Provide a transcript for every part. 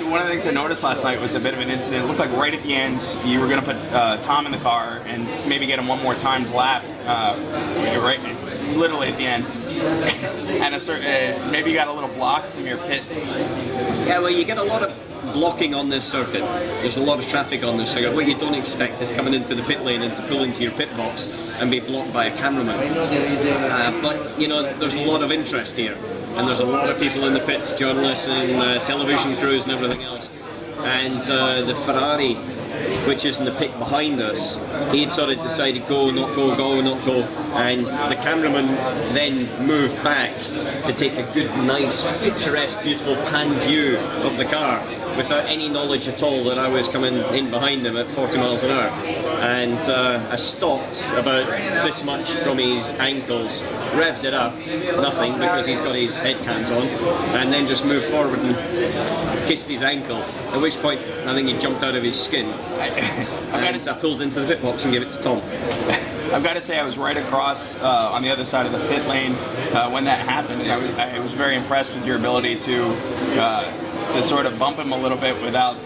one of the things I noticed last night was a bit of an incident. It looked like right at the end you were going to put Tom in the car and maybe get him one more time to lap, right, literally at the end. And maybe you got a little block from your pit. Yeah, well, you get a lot of blocking on this circuit. There's a lot of traffic on this circuit. What you don't expect is coming into the pit lane and to pull into your pit box and be blocked by a cameraman. But you know, there's a lot of interest here, and there's a lot of people in the pits, journalists and television crews and everything else. And the Ferrari, which is in the pit behind us, he'd sort of decided go, not go, go, not go, and the cameraman then moved back to take a good, nice, picturesque, beautiful pan view of the car without any knowledge at all that I was coming in behind him at 40 miles an hour. And I stopped about this much from his ankles, revved it up, nothing, because he's got his head cams on, and then just moved forward and kissed his ankle, at which point I think he jumped out of his skin. And I pulled into the pit box and gave it to Tom. I've got to say I was right across on the other side of the pit lane when that happened. I was very impressed with your ability to sort of bump him a little bit without...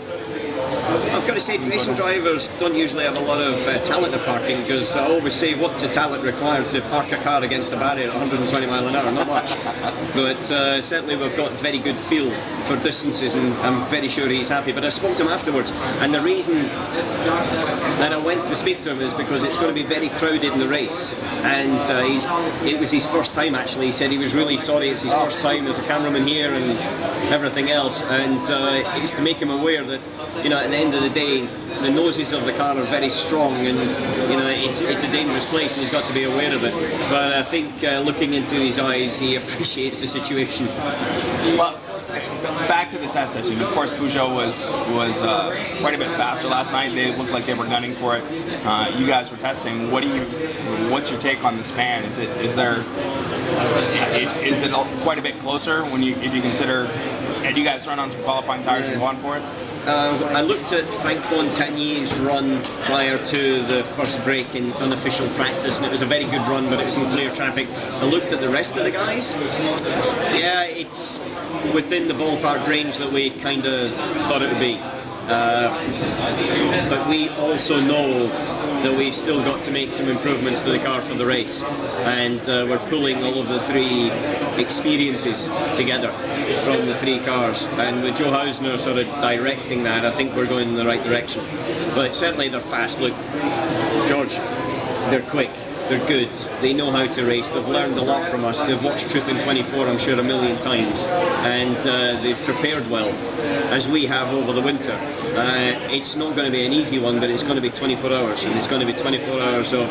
I've got to say, racing drivers don't usually have a lot of talent at parking, because I always say, what's the talent required to park a car against a barrier at 120 miles an hour? Not much. But certainly we've got very good feel for distances, and I'm very sure he's happy. But I spoke to him afterwards, and the reason that I went to speak to him is because it's going to be very crowded in the race, and it was his first time actually. He said he was really sorry, it's his first time as a cameraman here and everything else, and it's to make him aware that, you know, at the end of the day, the noses of the car are very strong, and you know, it's a dangerous place, and he's got to be aware of it. But I think looking into his eyes, he appreciates the situation. Well, back to the test session. Of course, Peugeot was quite a bit faster last night. They looked like they were gunning for it. You guys were testing. What's your take on the span? Is it quite a bit closer if you consider? Had you guys run on some qualifying tires and gone for it? I looked at Frank Montagnier's run prior to the first break in unofficial practice, and it was a very good run, but it was in clear traffic. I looked at the rest of the guys. Yeah, it's within the ballpark range that we kind of thought it would be. But we also know that we've still got to make some improvements to the car for the race, and we're pulling all of the three experiences together from the three cars, and with Joe Hausner sort of directing that, I think we're going in the right direction. But certainly they're fast. Look, George, they're quick, they're good, they know how to race, they've learned a lot from us, they've watched Truth in 24 I'm sure a million times, and they've prepared well, as we have over the winter. It's not going to be an easy one, but it's going to be 24 hours, and it's going to be 24 hours of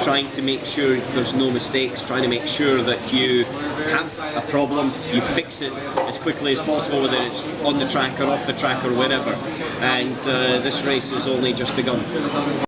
trying to make sure there's no mistakes, trying to make sure that you have a problem, you fix it as quickly as possible, whether it's on the track or off the track or wherever. And this race has only just begun.